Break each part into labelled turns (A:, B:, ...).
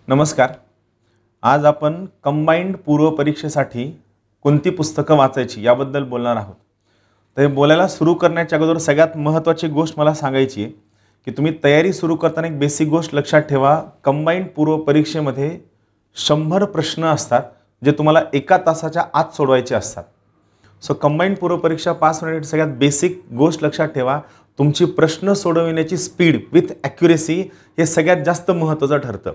A: नमस्कार. आज आपण कंबाइंड पूर्व परीक्षेसाठी कोणती पुस्तकं वाचायची याबद्दल बोलणार आहोत. तर हे बोलायला सुरू करण्याच्या अगोदर सगळ्यात महत्त्वाची गोष्ट मला सांगायची आहे की तुम्ही तयारी सुरू करताना एक बेसिक गोष्ट लक्षात ठेवा. कंबाइंड पूर्व परीक्षेमध्ये 100 प्रश्न असतात जे तुम्हाला एका तासाच्या आत सोडवायचे असतात. सो कंबाइंड पूर्व परीक्षा पास होण्यासाठी सगळ्यात बेसिक गोष्ट लक्षात ठेवा, तुमची प्रश्न सोडविण्याची स्पीड विथ ॲक्युरेसी हे सगळ्यात जास्त महत्त्वाचं ठरतं.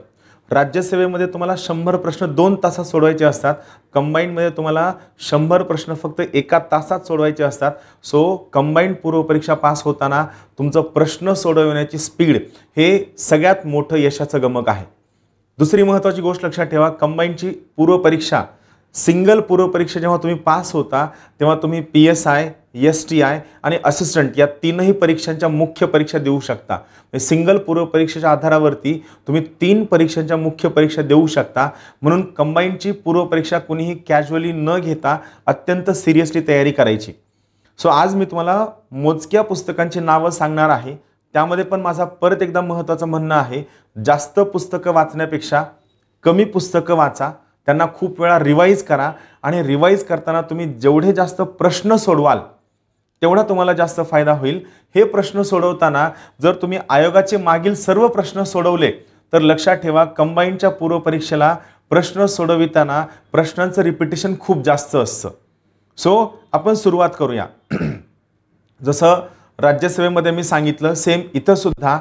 A: राज्यसेवेमध्ये तुम्हाला 100 प्रश्न 2 तासात सोडवायचे असतात. कंबाइंडमध्ये तुम्हाला 100 प्रश्न फक्त एका तासात सोडवायचे असतात. सो कंबाइंड पूर्व परीक्षा पास होताना तुमचं प्रश्न सोडविण्याची स्पीड हे सगळ्यात मोठं यशाचं गमक आहे. दुसरी महत्त्वाची गोष्ट लक्षात ठेवा, कंबाइंडची पूर्व परीक्षा सिंगल पूर्व परीक्षा जेव्हा तुम्ही पास होता तेव्हा तुम्ही PSI, STI आणि असिस्टंट या तीनही परीक्षांच्या मुख्य परीक्षा देऊ शकता. सिंगल पूर्व परीक्षेच्या आधारावरती तुम्ही 3 परीक्षांच्या मुख्य परीक्षा देऊ शकता. म्हणून कंबाइंडची पूर्व परीक्षा कुणीही कॅज्युअली न घेता अत्यंत सिरियसली तयारी करायची. सो आज मी तुम्हाला मोजक्या पुस्तकांची नावं सांगणार आहे. त्यामध्ये पण माझा परत एकदा महत्त्वाचं म्हणणं आहे, जास्त पुस्तकं वाचण्यापेक्षा कमी पुस्तकं वाचा, त्यांना खूप वेळा रिवाईज करा आणि रिवाईज करताना तुम्ही जेवढे जास्त प्रश्न सोडवाल तेवढा तुम्हाला जास्त फायदा होईल. हे प्रश्न सोडवताना जर तुम्ही आयोगाचे मागील सर्व प्रश्न सोडवले तर लक्षात ठेवा, कंबाइंडच्या पूर्व परीक्षेला प्रश्न सोडविताना प्रश्नांचं रिपिटेशन खूप जास्त असतं. सो आपण सुरुवात करूया. जसं राज्यसेवेमध्ये मी सांगितलं, सेम इथं सुद्धा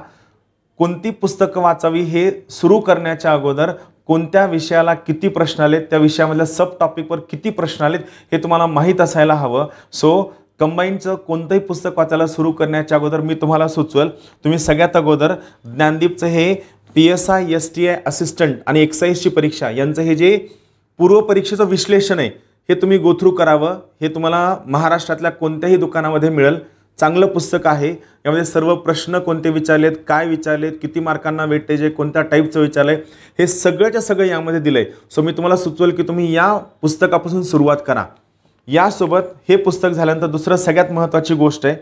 A: कोणती पुस्तकं वाचावी हे सुरू करण्याच्या अगोदर कोणत्या विषयाला किती प्रश्न आलेत, त्या विषयामधल्या सब टॉपिकवर किती प्रश्न आलेत हे तुम्हाला माहीत असायला हवं. सो कंबाइंडचं कोणतंही पुस्तक वाचायला सुरू करण्याच्या अगोदर मी तुम्हाला सुचवेल, तुम्ही सगळ्यात अगोदर ज्ञानदीपचं हे PSI, STI, असिस्टंट आणि एक्साईजची परीक्षा यांचं हे जे पूर्व परीक्षेचं विश्लेषण आहे हे तुम्ही गो थ्रू करावं. हे तुम्हाला महाराष्ट्रातल्या कोणत्याही दुकानामध्ये मिळेल. चांगलं पुस्तक आहे. यामध्ये सर्व प्रश्न कोणते विचारलेत, काय विचारलेत, किती मार्कांना वेटेज आहे, कोणत्या टाईपचं विचारलं आहे, हे सगळ्याच्या सगळं यामध्ये दिलं आहे. सो मी तुम्हाला सुचवेल की तुम्ही या पुस्तकापासून सुरुवात करा. यासोबत हे पुस्तक झाल्यानंतर दुसरं सगळ्यात महत्त्वाची गोष्ट आहे,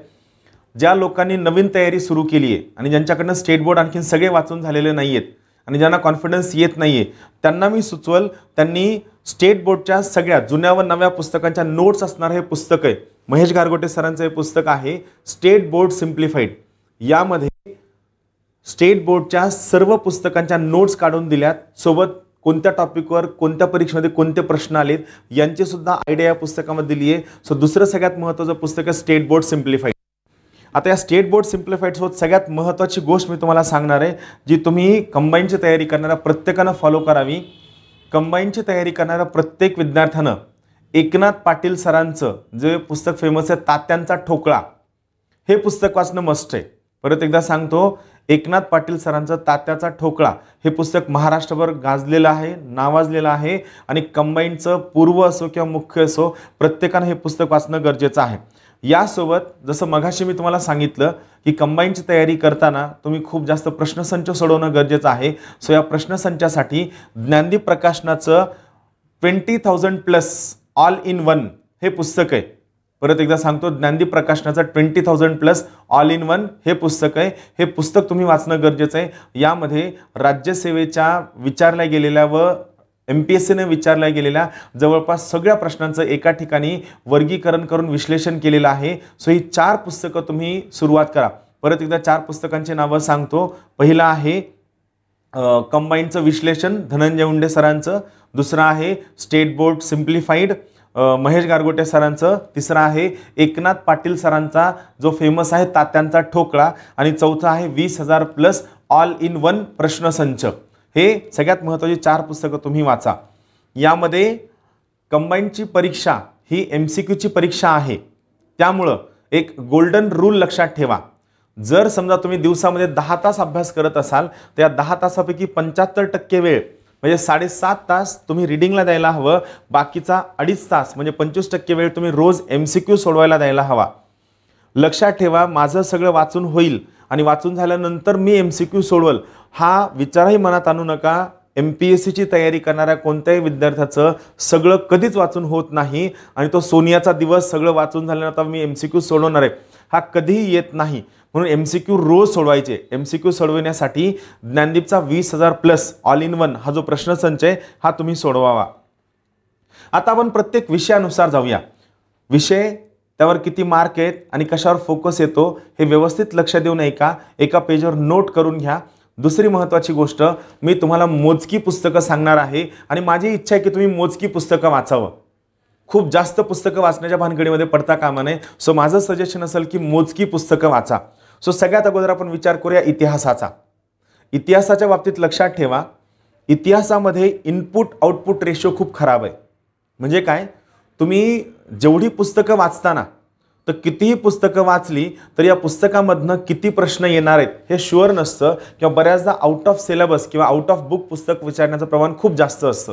A: ज्या लोकांनी नवीन तयारी सुरू केली आहे आणि ज्यांच्याकडनं स्टेट बोर्ड आणखीन सगळे वाचून झालेले नाही आहेत आणि ज्यांना कॉन्फिडन्स येत नाही आहे, त्यांना मी सुचवेल त्यांनी स्टेट बोर्डच्या सगळ्या जुन्या व नव्या पुस्तकांच्या नोट्स असणारं हे पुस्तक आहे. महेश गारगोटे सरांचं हे पुस्तक आहे स्टेट बोर्ड सिम्प्लिफाईड. यामध्ये स्टेट बोर्डच्या सर्व पुस्तकांच्या नोट्स काढून दिल्यात, सोबत कोणत्या टॉपिकवर कोणत्या परीक्षेमध्ये कोणते प्रश्न आलेत यांची सुद्धा आयडिया या पुस्तकामध्ये दिली आहे. सो दुसरं सगळ्यात महत्त्वाचं पुस्तक आहे स्टेट बोर्ड सिम्प्लिफाईड. आता या स्टेट बोर्ड सिम्प्लिफाईडसोबत सगळ्यात महत्त्वाची गोष्ट मी तुम्हाला सांगणार आहे, जी तुम्ही कंबाइंडची तयारी करणाऱ्या प्रत्येकानं फॉलो करावी. कंबाइंडची तयारी करणाऱ्या प्रत्येक विद्यार्थ्यानं एकनाथ पाटील सरांचं जे पुस्तक फेमस आहे तात्यांचा ठोकळा, हे पुस्तक वाचणं मस्ट आहे. परत एकदा सांगतो, एकनाथ पाटील सरांचं तात्याचा ठोकळा हे पुस्तक महाराष्ट्रभर गाजलेलं आहे, नावाजलेलं आहे आणि कंबाइंडचं पूर्व असो किंवा मुख्य असो प्रत्येकानं हे पुस्तक वाचणं गरजेचं आहे. यासोबत जसं मगाशी मी तुम्हाला सांगितलं की कंबाइंडची तयारी करताना तुम्ही खूप जास्त प्रश्नसंच सोडवणं गरजेचं आहे. सो या प्रश्नसंचासाठी ज्ञानदीप प्रकाशनाचं 20,000+ ऑल इन वन हे पुस्तक आहे. परत एकदा सांगतो, ज्ञानदीप प्रकाशनाचं 20,000+ ऑल इन वन हे पुस्तक आहे. हे पुस्तक तुम्ही वाचणं गरजेचं आहे. यामध्ये राज्यसेवेच्या विचारल्या गेलेल्या व MPSCने विचारल्या गेलेल्या जवळपास सगळ्या प्रश्नांचं एका ठिकाणी वर्गीकरण करून विश्लेषण केलेलं आहे. सो ही 4 पुस्तकं तुम्ही सुरुवात करा. परत एकदा 4 पुस्तकांची नावं सांगतो. पहिलं आहे कंबाइंडचं विश्लेषण धनंजय उंडे सरांचं. दुसरं आहे स्टेट बोर्ड सिम्प्लिफाईड महेश गारगोटे सरांचं. तिसरं आहे एकनाथ पाटील सरांचा जो फेमस आहे तात्यांचा ठोकळा. आणि चौथं आहे 20,000+ ऑल इन वन प्रश्नसंच. हे सगळ्यात महत्त्वाची 4 पुस्तकं तुम्ही वाचा. यामध्ये कंबाइंडची परीक्षा ही MCQची परीक्षा आहे. त्यामुळं एक गोल्डन रूल लक्षात ठेवा, जर समजा तुम्ही दिवसामध्ये 10 तास अभ्यास करत असाल तर या 10 तासापैकी 75% वेळ म्हणजे 7.5 तास तुम्ही रीडिंगला द्यायला हवं. बाकीचा 2.5 तास म्हणजे 25% वेळ तुम्ही रोज MCQ सोडवायला द्यायला हवा. लक्षात ठेवा, माझं सगळं वाचून होईल आणि वाचून झाल्यानंतर मी MCQ सोडवल हा विचारही मनात आणू नका. MPSCची तयारी करणाऱ्या कोणत्याही विद्यार्थ्याचं सगळं कधीच वाचून होत नाही आणि तो सोनियाचा दिवस सगळं वाचून झाल्यानंतर मी MCQ सोडवणार आहे हा कधीही येत नाही. म्हणून MCQ रोज सोडवायचे. MCQ सोडवण्यासाठी ज्ञानदीपचा 20,000+ ऑल इन वन हा जो प्रश्नसंच आहे हा तुम्ही सोडवावा. आता आपण प्रत्येक विषयानुसार जाऊया. विषय, त्यावर किती मार्क आहेत आणि कशावर फोकस येतो हे व्यवस्थित लक्ष देऊन एका पेजवर नोट करून घ्या. दुसरी महत्त्वाची गोष्ट, मी तुम्हाला मोजकी पुस्तकं सांगणार आहे आणि माझी इच्छा आहे की तुम्ही मोजकी पुस्तकं वाचावं. खूप जास्त पुस्तकं वाचण्याच्या भानगडीमध्ये पडता कामा नये. सो माझं सजेशन असेल की मोजकी पुस्तकं वाचा. सो सगळ्यात अगोदर आपण विचार करूया इतिहासाचा. इतिहासाच्या बाबतीत लक्षात ठेवा, इतिहासामध्ये इनपुट आउटपुट रेशो खूप खराब आहे. म्हणजे काय, तुम्ही जेवढी पुस्तकं वाचताना तर कितीही पुस्तकं वाचली तर या पुस्तकामधनं किती प्रश्न येणार आहेत हे शुअर नसतं, किंवा बऱ्याचदा आउट ऑफ सिलेबस किंवा आउट ऑफ बुक पुस्तक विचारण्याचं प्रमाण खूप जास्त असतं.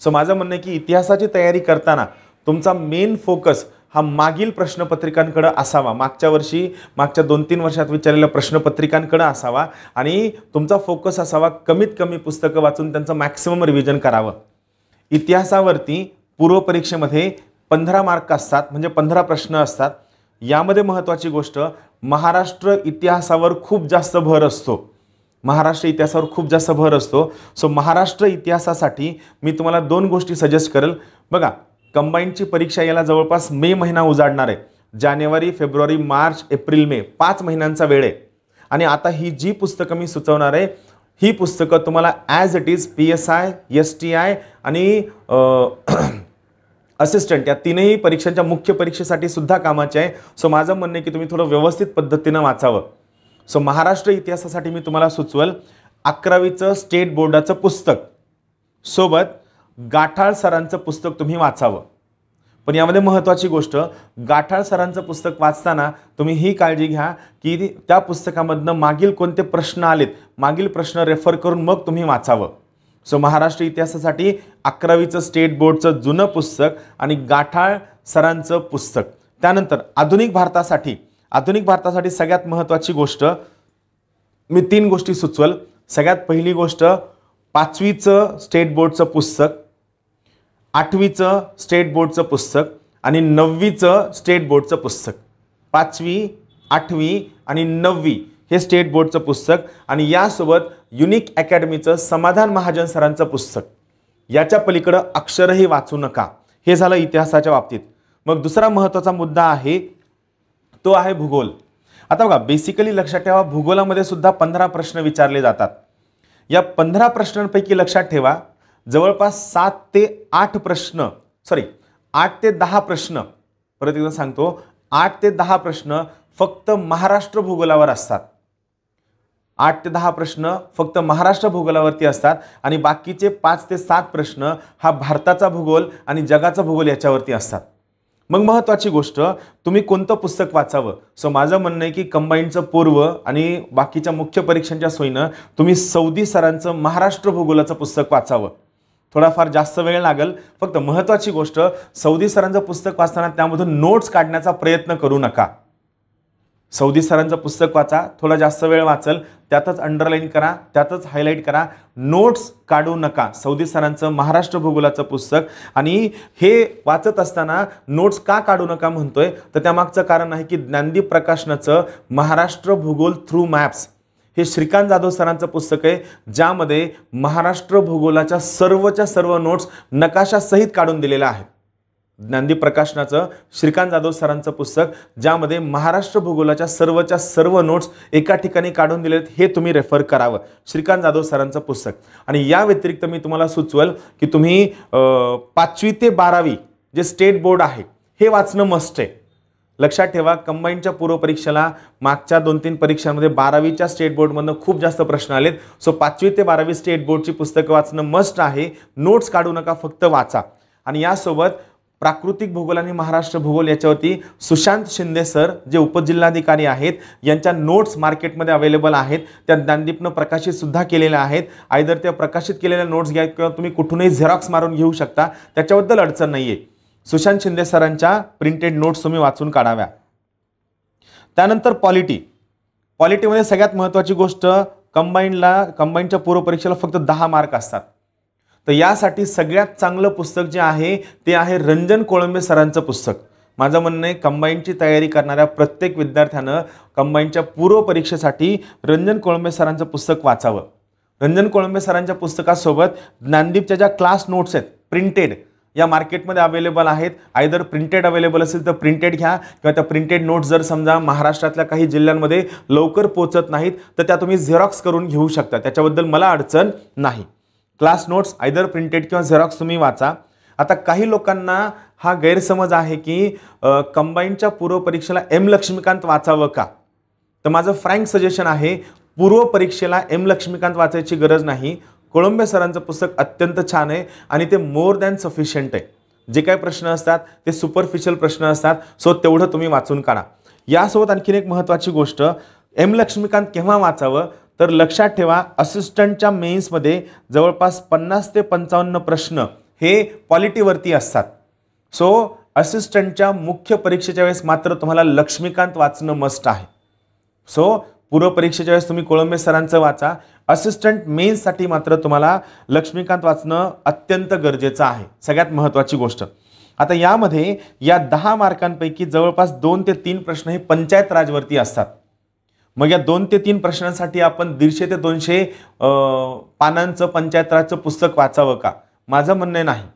A: सो माझं म्हणणं आहे की इतिहासाची तयारी करताना तुमचा मेन फोकस हा मागील प्रश्नपत्रिकांकडे असावा. मागच्या 2-3 वर्षात विचारलेल्या प्रश्नपत्रिकांकडे असावा आणि तुमचा फोकस असावा कमीत कमी पुस्तकं वाचून त्यांचं मॅक्सिमम रिव्हिजन करावं. इतिहासावरती पूर्व परीक्षेमध्ये 15 मार्क असतात, म्हणजे 15 प्रश्न असतात. यामध्ये महत्त्वाची गोष्ट, महाराष्ट्र इतिहासावर खूप जास्त भर असतो. सो महाराष्ट्र इतिहासासाठी मी तुम्हाला 2 गोष्टी सजेस्ट करेल. बघा, कंबाईनची परीक्षा याला जवळपास मे महिना उजाडणार आहे. जानेवारी, फेब्रुवारी, मार्च, एप्रिल, मे 5 महिन्यांचा वेळ आहे. आणि आता ही जी पुस्तकं मी सुचवणार आहे ही पुस्तकं तुम्हाला as it is PSI, STI आणि असिस्टंट या 3ही परीक्षांच्या मुख्य परीक्षेसाठी सुद्धा कामाचे आहे. सो माझं म्हणणं आहे की तुम्ही थोडं व्यवस्थित पद्धतीनं वाचावं. सो महाराष्ट्र इतिहासासाठी मी तुम्हाला सुचवेल 11वीचं स्टेट बोर्डाचं पुस्तक सोबत गाठाळ सरांचं पुस्तक तुम्ही वाचावं. पण यामध्ये महत्त्वाची गोष्ट, गाठाळ सरांचं पुस्तक वाचताना तुम्ही ही काळजी घ्या की त्या पुस्तकामधनं मागील कोणते प्रश्न आलेत, मागील प्रश्न रेफर करून मग तुम्ही वाचावं. सो महाराष्ट्र इतिहासासाठी 11वीचं स्टेट बोर्डचं जुनं पुस्तक आणि गाठाळ सरांचं पुस्तक. त्यानंतर आधुनिक भारतासाठी सगळ्यात महत्त्वाची गोष्ट, मी 3 गोष्टी सुचवेल. सगळ्यात पहिली गोष्ट, 5वीचं स्टेट बोर्डचं पुस्तक, 8वीचं स्टेट बोर्डचं पुस्तक आणि 9वीचं स्टेट बोर्डचं पुस्तक. 5वी, 8वी आणि 9वी हे स्टेट बोर्डचं पुस्तक आणि यासोबत युनिक अकॅडमीचं समाधान महाजन सरांचं पुस्तक. याच्या पलीकडं अक्षरही वाचू नका. हे झालं इतिहासाच्या बाबतीत. मग दुसरा महत्त्वाचा मुद्दा आहे तो आहे भूगोल. आता बघा, बेसिकली लक्षात ठेवा, भूगोलामध्ये सुद्धा 15 प्रश्न विचारले जातात. या 15 प्रश्नांपैकी लक्षात ठेवा जवळपास 8 ते 10 प्रश्न, परत एकदा सांगतो, 8 ते 10 प्रश्न फक्त महाराष्ट्र भूगोलावर असतात. 8 ते 10 प्रश्न फक्त महाराष्ट्र भूगोलावरती असतात आणि बाकीचे 5 ते 7 प्रश्न हा भारताचा भूगोल आणि जगाचा भूगोल याच्यावरती असतात. मग महत्त्वाची गोष्ट, तुम्ही कोणतं पुस्तक वाचावं. सो माझं म्हणणं आहे की कंबाईनचं पूर्व आणि बाकीच्या मुख्य परीक्षांच्या सोयीनं तुम्ही सौदी सरांचं महाराष्ट्र भूगोलाचं पुस्तक वाचावं. थोडाफार जास्त वेळ लागेल. फक्त महत्त्वाची गोष्ट, सौदी सरांचं पुस्तक वाचताना त्यामधून नोट्स काढण्याचा प्रयत्न करू नका. सौदी सरांचं पुस्तक वाचा, थोडा जास्त वेळ वाचल, त्यातच अंडरलाईन करा, त्यातच हायलाईट करा, नोट्स काढू नका. सौदी सरांचं महाराष्ट्र भूगोलाचं पुस्तक. आणि हे वाचत असताना नोट्स का काढू नका म्हणतोय तर त्यामागचं कारण आहे की ज्ञानदीप प्रकाशनाचं महाराष्ट्र भूगोल थ्रू मॅप्स हे श्रीकांत जाधव सरांचं पुस्तक आहे, ज्यामध्ये महाराष्ट्र भूगोलाच्या सर्व नोट्स नकाशासहित काढून दिलेल्या आहेत. ज्ञानदीप प्रकाशनाचं श्रीकांत जाधव सरांचं पुस्तक, ज्यामध्ये महाराष्ट्र भूगोलाच्या सर्व नोट्स एका ठिकाणी काढून दिलेत, हे तुम्ही रेफर करावं. श्रीकांत जाधव सरांचं पुस्तक. आणि या व्यतिरिक्त मी तुम्हाला सुचवेल की तुम्ही 5वी ते 12वी जे स्टेट बोर्ड आहे हे वाचणं मस्ट आहे. लक्षात ठेवा, कंबाईनच्या पूर्व परीक्षेला मागच्या 2-3 परीक्षांमध्ये 12वीच्या स्टेट बोर्डमधनं खूप जास्त प्रश्न आलेत. सो 5वी ते 12वी स्टेट बोर्डची पुस्तकं वाचणं मस्ट आहे. नोट्स काढू नका, फक्त वाचा. आणि यासोबत प्राकृतिक भूगोल आणि महाराष्ट्र भूगोल याच्यावरती सुशांत शिंदे सर जे उपजिल्हाधिकारी आहेत यांच्या नोट्स मार्केटमध्ये अवेलेबल आहेत. त्या ज्ञानदीपनं प्रकाशित सुद्धा केलेल्या आहेत. आयदर त्या प्रकाशित केलेल्या नोट्स घ्या किंवा तुम्ही कुठूनही झेरॉक्स मारून घेऊ शकता, त्याच्याबद्दल अडचण नाही आहे. सुशांत शिंदे सरांच्या प्रिंटेड नोट्स तुम्ही वाचून काढाव्या. त्यानंतर पॉलिटीमध्ये सगळ्यात महत्त्वाची गोष्ट, कंबाईनच्या पूर्व परीक्षेला फक्त 10 मार्क असतात. तर यासाठी सगळ्यात चांगलं पुस्तक जे आहे ते आहे रंजन कोळंबे सरांचं पुस्तक. माझं म्हणणं आहे कंबाईनची तयारी करणाऱ्या प्रत्येक विद्यार्थ्यानं कंबाईनच्या पूर्व परीक्षेसाठी रंजन कोळंबे सरांचं पुस्तक वाचावं. रंजन कोळंबे सरांच्या पुस्तकासोबत ज्ञानदीपच्या ज्या क्लास नोट्स आहेत प्रिंटेड या मार्केटमध्ये अवेलेबल आहेत. आयदर प्रिंटेड अवेलेबल असेल तर प्रिंटेड घ्या किंवा त्या प्रिंटेड नोट्स जर समजा महाराष्ट्रातल्या काही जिल्ह्यांमध्ये लवकर पोहोचत नाहीत तर त्या तुम्ही झेरॉक्स करून घेऊ शकता, त्याच्याबद्दल मला अडचण नाही. क्लास नोट्स आयदर प्रिंटेड किंवा झेरॉक्स तुम्ही वाचा. आता काही लोकांना हा गैरसमज आहे की कंबाईनच्या पूर्व परीक्षेला एम लक्ष्मीकांत वाचावं का, तर माझं फ्रँक सजेशन आहे पूर्व परीक्षेला एम लक्ष्मीकांत वाचायची गरज नाही. कोळंबे सरांचं पुस्तक अत्यंत छान आहे आणि ते मोर दॅन सफिशियंट आहे. जे काही प्रश्न असतात ते सुपरफिशियल प्रश्न असतात, सो तेवढं तुम्ही वाचून काढा. यासोबत आणखीन एक महत्त्वाची गोष्ट, एम लक्ष्मीकांत केव्हा वाचावं तर लक्षात ठेवा असिस्टंटच्या मेन्समध्ये जवळपास 50 ते 55 प्रश्न हे पॉलिटीवरती असतात. सो असिस्टंटच्या मुख्य परीक्षेच्या वेळेस मात्र तुम्हाला लक्ष्मीकांत वाचणं मस्ट आहे. सो पूर्व परीक्षेच्या वेळेस तुम्ही कोळंबे सरांचं वाचा. असिस्टंट मेन्ससाठी मात्र तुम्हाला लक्ष्मीकांत वाचणं अत्यंत गरजेचं आहे, सगळ्यात महत्त्वाची गोष्ट. आता यामध्ये या 10 मार्कांपैकी जवळपास 2 ते 3 प्रश्न हे पंचायत राजवरती असतात. मग या 2 ते 3 प्रश्नांसाठी आपण 150 ते 200 पानांचं पंचायत राजचं पुस्तक वाचावं का, माझं म्हणणं नाही.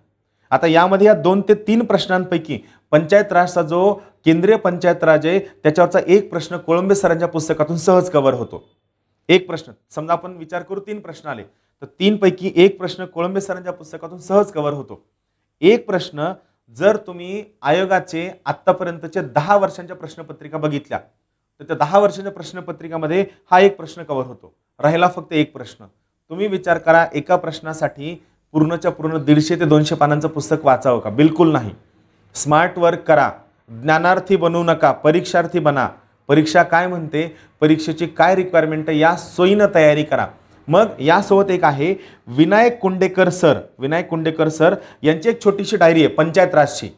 A: आता यामध्ये या 2 ते 3 प्रश्नांपैकी पंचायत राजचा जो केंद्रीय पंचायत राज आहे त्याच्यावरचा एक प्रश्न कोळंबे सरांच्या पुस्तकातून सहज कव्हर होतो. एक प्रश्न समजा आपण विचार करू 3 प्रश्न आले तर 3 पैकी एक प्रश्न कोळंबे सरांच्या पुस्तकातून सहज कव्हर होतो. एक प्रश्न जर तुम्ही आयोगाचे आत्तापर्यंतचे 10 वर्षांच्या प्रश्नपत्रिका बघितल्या तर त्या 10 वर्षांच्या प्रश्नपत्रिकामध्ये हा एक प्रश्न कव्हर होतो. राहिला फक्त एक प्रश्न. तुम्ही विचार करा एका प्रश्नासाठी पूर्णच्या पूर्ण 150 ते 200 पानांचं पुस्तक वाचावं का? बिलकुल नाही. स्मार्ट वर्क करा, ज्ञानार्थी बनवू नका, परीक्षार्थी बना. परीक्षा काय म्हणते, परीक्षेची काय रिक्वायरमेंट आहे या सोयीनं तयारी करा. मग यासोबत एक आहे विनायक कुंडेकर सर यांची एक छोटीशी डायरी आहे पंचायत राजची.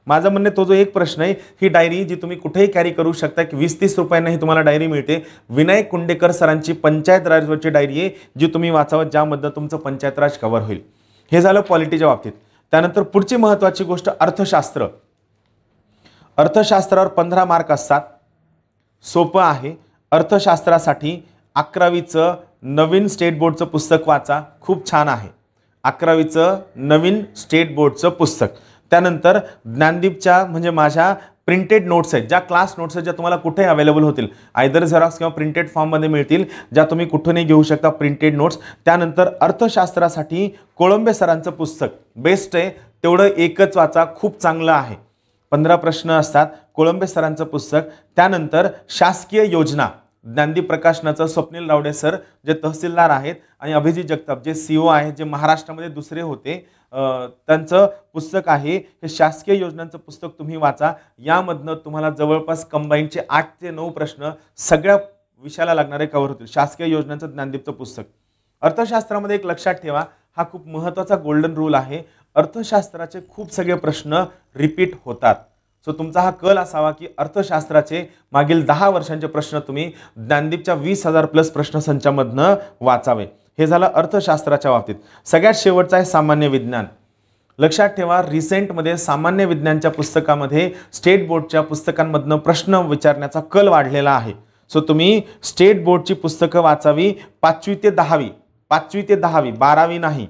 A: माझं म्हणणे तो जो एक प्रश्न आहे ही डायरी जी तुम्ही कुठेही कॅरी करू शकता की 20-30 रुपयांनाही तुम्हाला डायरी मिळते. विनायक कुंडेकर सरांची पंचायत राजवरची डायरी आहे जी तुम्ही वाचावं, ज्यामध्ये तुमचं पंचायत राज कव्हर होईल. हे झालं पॉलिटीच्या बाबतीत. त्यानंतर पुढची महत्त्वाची गोष्ट अर्थशास्त्र. अर्थशास्त्रावर 15 मार्क असतात. सोपं आहे. अर्थशास्त्रासाठी 11वीचं नवीन स्टेट बोर्डचं पुस्तक वाचा, खूप छान आहे. 11वीचं नवीन स्टेट बोर्डचं पुस्तक. त्यानंतर ज्ञानदीपच्या म्हणजे माझ्या प्रिंटेड नोट्स आहेत, ज्या क्लास नोट्स आहेत ज्या तुम्हाला कुठे अवेलेबल होतील, आयदर झेरॉक्स किंवा प्रिंटेड फॉर्ममध्ये मिळतील, ज्या तुम्ही कुठूनही घेऊ शकता प्रिंटेड नोट्स. त्यानंतर अर्थशास्त्रासाठी कोळंबे सरांचं पुस्तक बेस्ट आहे, तेवढं एकच वाचा, खूप चांगलं आहे. 15 प्रश्न असतात. कोळंबे सरांचं पुस्तक. त्यानंतर शासकीय योजना ज्ञानदीप प्रकाशनाचं स्वप्नील रावडे सर जे तहसीलदार आहेत आणि अभिजित जगताप जे CO आहेत, जे महाराष्ट्रामध्ये दुसरे होते, त्यांचं पुस्तक आहे. हे शासकीय योजनांचं पुस्तक तुम्ही वाचा. यामधनं तुम्हाला जवळपास कंबाईनचे 8 ते 9 प्रश्न सगळ्या विषयाला लागणारे कव्हर होतील. शासकीय योजनांचं ज्ञानदीपचं पुस्तक. अर्थशास्त्रामध्ये एक लक्षात ठेवा, हा खूप महत्त्वाचा गोल्डन रूल आहे. अर्थशास्त्राचे खूप सगळे प्रश्न रिपीट होतात. सो तुमचा हा कल असावा की अर्थशास्त्राचे मागील 10 वर्षांचे प्रश्न तुम्ही ज्ञानदीपच्या 20,000+ प्रश्नसंचामधनं वाचावे. हे झालं अर्थशास्त्राच्या बाबतीत. सगळ्यात शेवटचा आहे सामान्य विज्ञान. लक्षात ठेवा रिसेंटमध्ये सामान्य विज्ञानच्या पुस्तकामध्ये स्टेट बोर्डच्या पुस्तकांमधनं प्रश्न विचारण्याचा कल वाढलेला आहे. सो तुम्ही स्टेट बोर्डची पुस्तकं वाचावी 5वी ते 10वी, 5वी ते 10वी, 12वी नाही.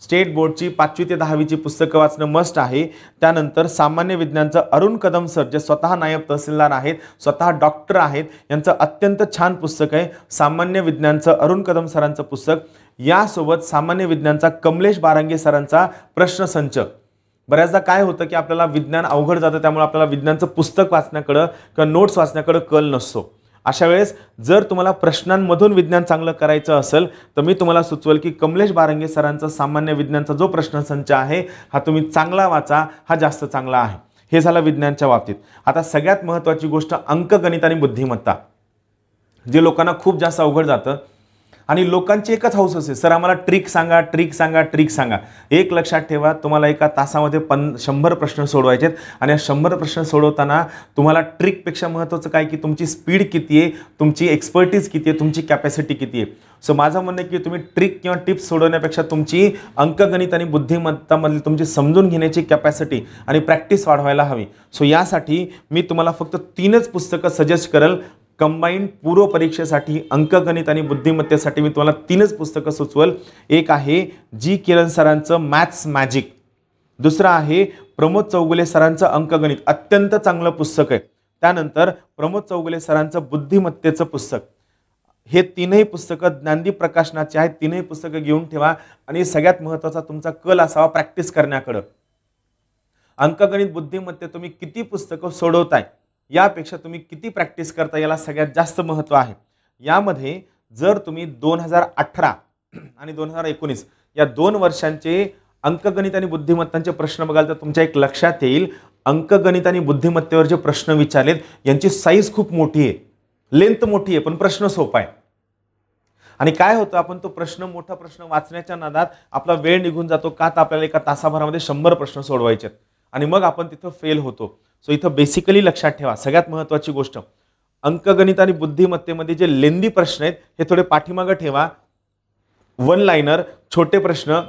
A: स्टेट बोर्डची 5वी ते 10वीची पुस्तकं वाचणं मस्ट आहे. त्यानंतर सामान्य विज्ञानचं अरुण कदम सर जे स्वतः नायब तहसीलदार आहेत, स्वतः डॉक्टर आहेत, यांचं अत्यंत छान पुस्तक आहे सामान्य विज्ञानचं अरुण कदम सरांचं पुस्तक. यासोबत सामान्य विज्ञानचा कमलेश बारंगे सरांचा प्रश्नसंच. बऱ्याचदा काय होतं की आपल्याला विज्ञान अवघड जातं, त्यामुळे आपल्याला विज्ञानचं पुस्तक वाचण्याकडं किंवा नोट्स वाचण्याकडं कल नसतो. अशा वेळेस जर तुम्हाला प्रश्नांमधून विज्ञान चांगलं करायचं असेल तर मी तुम्हाला सुचवेल की कमलेश बारंगे सरांचा सामान्य विज्ञानचा जो प्रश्नसंच आहे हा तुम्ही चांगला वाचा, हा जास्त चांगला आहे. हे झालं विज्ञानच्या बाबतीत. आता सगळ्यात महत्त्वाची गोष्ट अंकगणित आणि बुद्धिमत्ता, जे लोकांना खूप जास्त अवघड जातं. आणि लोकांची एकच हौस असते, सर आम्हाला ट्रिक सांगा, ट्रिक सांगा, ट्रिक सांगा. एक लक्षात ठेवा, तुम्हाला एका तासामध्ये 100 प्रश्न सोडवायचे आहेत आणि या 100 प्रश्न सोडवताना तुम्हाला ट्रिकपेक्षा महत्त्वाचं काय की तुमची स्पीड किती आहे, तुमची एक्सपर्टीज किती आहे, तुमची कॅपॅसिटी किती आहे. सो माझं म्हणणं आहे की तुम्ही ट्रिक किंवा टिप्स सोडवण्यापेक्षा तुमची अंकगणित आणि बुद्धिमत्तामधली तुमची समजून घेण्याची कॅपॅसिटी आणि प्रॅक्टिस वाढवायला हवी. सो यासाठी मी तुम्हाला फक्त 3च पुस्तकं सजेस्ट करेल. कंबाईंड पूर्व परीक्षेसाठी अंकगणित आणि बुद्धिमत्तेसाठी मी तुम्हाला 3च पुस्तकं सुचवल. एक आहे जी किरण सरांचं मॅथ्स मॅजिक, दुसरं आहे प्रमोद चौगुले सरांचं अंकगणित, अत्यंत चांगलं पुस्तक आहे. त्यानंतर प्रमोद चौगुले सरांचं बुद्धिमत्तेचं पुस्तक. हे 3ही पुस्तकं ज्ञानदीप प्रकाशनाचे आहेत. 3ही पुस्तकं घेऊन ठेवा आणि सगळ्यात महत्त्वाचा तुमचा कल असावा प्रॅक्टिस करण्याकडं. अंकगणित बुद्धिमत्ते तुम्ही किती पुस्तकं सोडवताय यापेक्षा तुम्ही किती प्रॅक्टिस करता याला सगळ्यात जास्त महत्त्व आहे. यामध्ये जर तुम्ही 2018 आणि 2019 या 2 वर्षांचे अंकगणित आणि बुद्धिमत्तांचे प्रश्न बघाल तर तुमच्या एक लक्षात येईल, अंकगणित आणि बुद्धिमत्तेवर जे प्रश्न विचारलेत यांची साईज खूप मोठी आहे, लेंथ मोठी आहे, पण प्रश्न सोपा आहे. आणि काय होतं, आपण तो मोठा प्रश्न वाचण्याच्या नादात आपला वेळ निघून जातो. का तर आपल्याला एका तासाभरामध्ये 100 प्रश्न सोडवायचे आहेत आणि मग आपण तिथं फेल होतो. सो इथं बेसिकली लक्षात ठेवा, सगळ्यात महत्त्वाची गोष्ट, अंकगणित आणि बुद्धिमत्तेमध्ये जे लेंदी प्रश्न आहेत हे थोडे पाठीमागं ठेवा. 1 लाइनर, छोटे प्रश्न,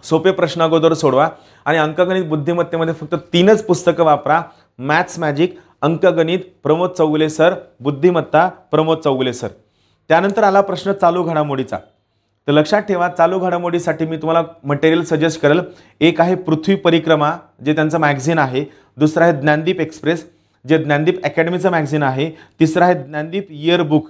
A: सोपे प्रश्न अगोदर सोडवा आणि अंकगणित बुद्धिमत्तेमध्ये फक्त 3च पुस्तकं वापरा. मॅथ्स मॅजिक, अंकगणित प्रमोद चौगुले सर, बुद्धिमत्ता प्रमोद चौगुले सर. त्यानंतर आला प्रश्न चालू घडामोडीचा. तर लक्षात ठेवा, चालू घडामोडीसाठी मी तुम्हाला मटेरियल सजेस्ट करेल. एक आहे पृथ्वी परिक्रमा, जे त्यांचं मॅगझिन आहे. दुसरं आहे ज्ञानदीप एक्सप्रेस, जे ज्ञानदीप अकॅडमीचं मॅगझिन आहे. तिसरं आहे ज्ञानदीप इयरबुक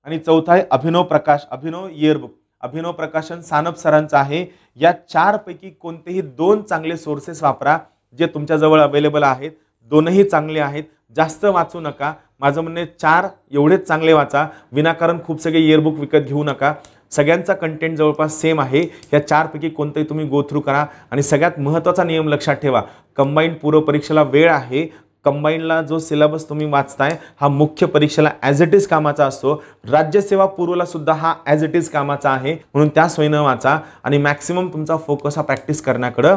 A: आणि चौथा आहे अभिनव इयरबुक. अभिनव प्रकाशन सानप सरांचं आहे. या 4 पैकी कोणतेही 2 चांगले सोर्सेस वापरा जे तुमच्याजवळ अवेलेबल आहेत. 2ही चांगले आहेत, जास्त वाचू नका. माझं म्हणणे 4 एवढेच चांगले वाचा, विनाकारण खूप सगळे इयरबुक विकत घेऊ नका. सगळ्यांचा कंटेंट जवळपास सेम आहे. या 4 पैकी कोणतेही तुम्ही गो थ्रू करा. आणि सगळ्यात महत्त्वाचा नियम लक्षात ठेवा, कंबाईंड पूर्व परीक्षेला वेळ आहे. कंबाईंडला जो सिलेबस तुम्ही वाचताय हा मुख्य परीक्षेला ॲज इट इज कामाचा असतो. राज्यसेवा पूर्वला सुद्धा हा ॲज इट इज कामाचा आहे. म्हणून त्या सोयीनं वाचा आणि मॅक्सिमम तुमचा फोकस हा प्रॅक्टिस करण्याकडे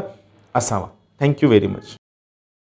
A: असावा. Thank you very much.